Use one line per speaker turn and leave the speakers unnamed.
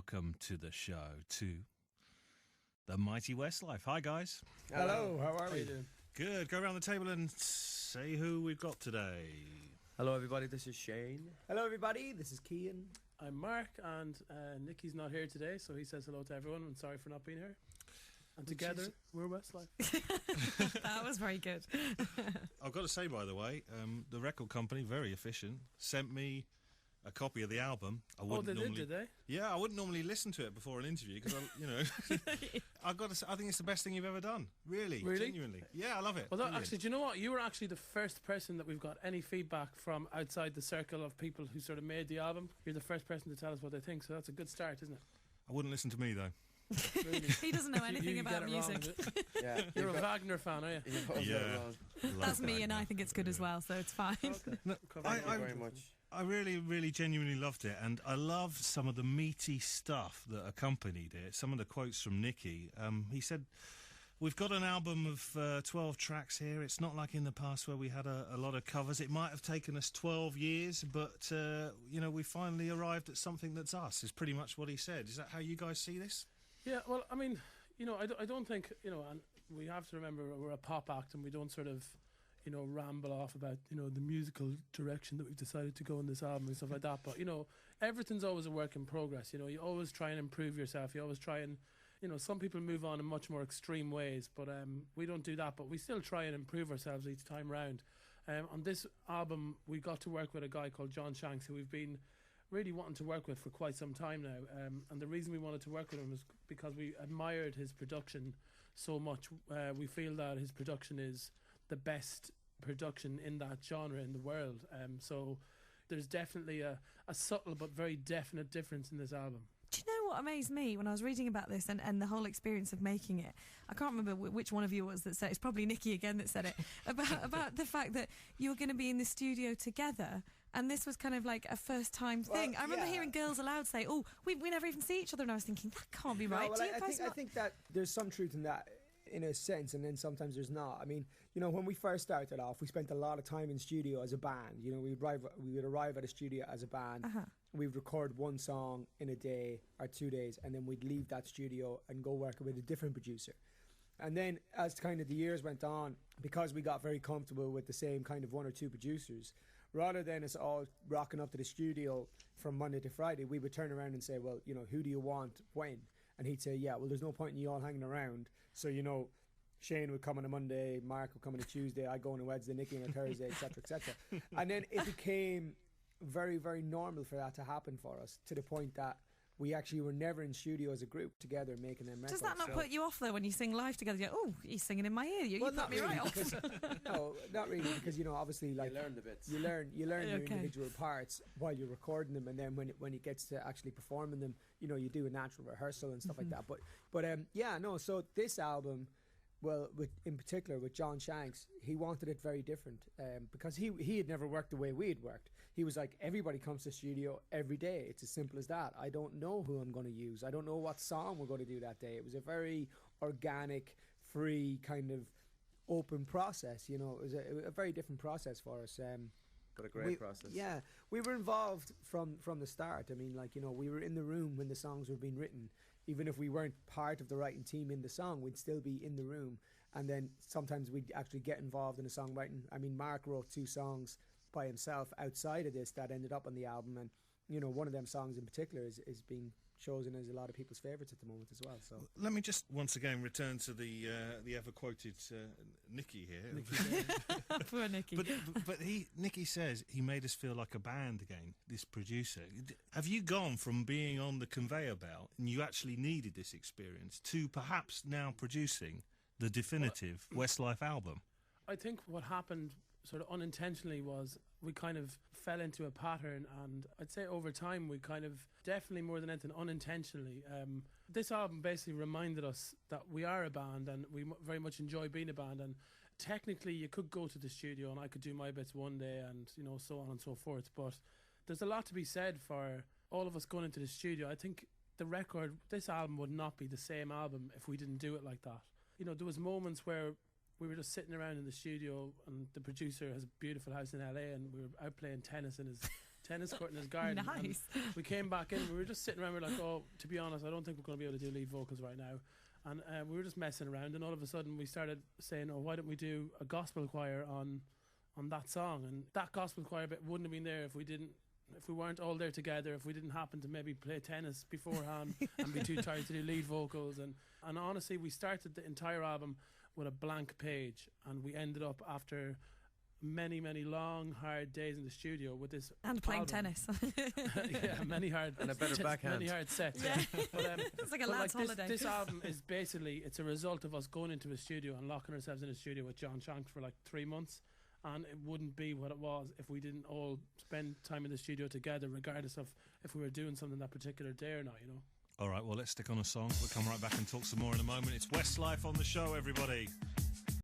welcome to the show to the mighty Westlife. Hi, guys.
Hello, how are we?
doing?
Good. Go around the table and say who we've got today.
Hello, everybody. This is Shane.
Hello, everybody. This is Cian.
I'm Mark, and Nicky's not here today, so he says hello to everyone. I'm sorry for not being here. And together, we're Westlife.
That was very good.
I've got to say, by the way, the record company, very efficient, sent me a copy of the album.
Did they?
Yeah, I wouldn't normally listen to it before an interview because, I've got to say, I think it's the best thing you've ever done. Really? Genuinely. Yeah, I love it.
Well, actually, do you know what? You were actually the first person that we've got any feedback from outside the circle of people who sort of made the album. You're the first person to tell us what they think, so that's a good start, isn't it?
I wouldn't listen to me, though.
Really?
He doesn't know anything about music.
Yeah,
You're a Wagner fan, are you?
Yeah.
That's me, and I think it's good as well, so it's fine.
Okay.
No,
Thank you very much.
I really, really genuinely loved it, and I love some of the meaty stuff that accompanied it. Some of the quotes from Nicky. He said, "We've got an album of 12 tracks here. It's not like in the past where we had a lot of covers. It might have taken us 12 years, but, we finally arrived at something that's us," is pretty much what he said. Is that how you guys see this?
Yeah, well, I mean, I don't think, and we have to remember we're a pop act and we don't sort of, ramble off about, the musical direction that we've decided to go in this album and stuff like that. But, everything's always a work in progress. You always try and improve yourself. You always try and, some people move on in much more extreme ways, but we don't do that. But we still try and improve ourselves each time round. On this album, we got to work with a guy called John Shanks, who we've been really wanting to work with for quite some time now, and the reason we wanted to work with him was because we admired his production so much. We feel that his production is the best production in that genre in the world, so there's definitely a subtle but very definite difference in this album.
Do you know what amazed me when I was reading about this and the whole experience of making it? I can't remember which one of you it was that said it. It's probably Nicky again that said it about the fact that you were going to be in the studio together, and this was kind of like a first time thing. I remember hearing Girls Aloud say, "Oh, we never even see each other," and I was thinking that can't be right.
Well, I think that there's some truth in that, in a sense, and then sometimes there's not. I mean, when we first started off, we spent a lot of time in studio as a band. We would arrive at a studio as a band. We'd record one song in a day or 2 days, and then we'd leave that studio and go work with a different producer. And then as kind of the years went on, because we got very comfortable with the same kind of one or two producers, rather than us all rocking up to the studio from Monday to Friday, we would turn around and say, well, who do you want when? And he'd say, yeah, well, there's no point in you all hanging around. So, Shane would come on a Monday, Mark would come on a Tuesday, I'd go on a Wednesday, Nicky on a Thursday, etc., etc. And then it became very, very normal for that to happen for us, to the point that we actually were never in studio as a group together making them records.
Does that not put you off though when you sing live together? You go, "Oh, he's singing in my ear." You put me right off.
No, not really, because obviously, like,
You learn the bits.
You learn your individual parts while you're recording them, and then when it gets to actually performing them, you do a natural rehearsal and stuff like that. But so this album, well, in particular with John Shanks, he wanted it very different, because he had never worked the way we had worked. He was like, everybody comes to the studio every day. It's as simple as that. I don't know who I'm going to use. I don't know what song we're going to do that day. It was a very organic, free, kind of open process. It was a very different process for us.
But a great process.
Yeah, we were involved from the start. I mean, we were in the room when the songs were being written. Even if we weren't part of the writing team in the song, we'd still be in the room. And then sometimes we'd actually get involved in the songwriting. I mean, Mark wrote 2 songs by himself outside of this that ended up on the album. And, one of them songs in particular is being chosen as a lot of people's favourites at the moment as well. So
let me just once again return to the ever quoted Nicky here.
Poor Nicky.
But Nicky says he made us feel like a band again. This producer, have you gone from being on the conveyor belt and you actually needed this experience to perhaps now producing the definitive Westlife album?
I think what happened sort of unintentionally was we kind of fell into a pattern, and I'd say over time we kind of, definitely more than anything, unintentionally, this album basically reminded us that we are a band and we very much enjoy being a band. And technically you could go to the studio and I could do my bits one day and so on and so forth, but there's a lot to be said for all of us going into the studio. I think this album would not be the same album if we didn't do it like that. There was moments where we were just sitting around in the studio and the producer has a beautiful house in LA and we were out playing tennis in his tennis court in his garden.
Nice.
And we came back in. We were just sitting around. We were like, oh, to be honest, I don't think we're going to be able to do lead vocals right now. And we were just messing around, and all of a sudden we started saying, oh, why don't we do a gospel choir on that song? And that gospel choir bit wouldn't have been there if we weren't all there together, if we didn't happen to maybe play tennis beforehand and be too tired to do lead vocals. And honestly, we started the entire album with a blank page, and we ended up after many, many long, hard days in the studio with this
And playing
album.
tennis.
Yeah, many hard
And a better backhand.
many hard sets.
Yeah.
But,
It's like a
but
lad's holiday.
This album is basically, it's a result of us going into a studio and locking ourselves in a studio with John Shanks for like 3 months, and it wouldn't be what it was if we didn't all spend time in the studio together, regardless of if we were doing something that particular day or not, you know.
All right, well, let's stick on a song. We'll come right back and talk some more in a moment. It's Westlife on the show, everybody.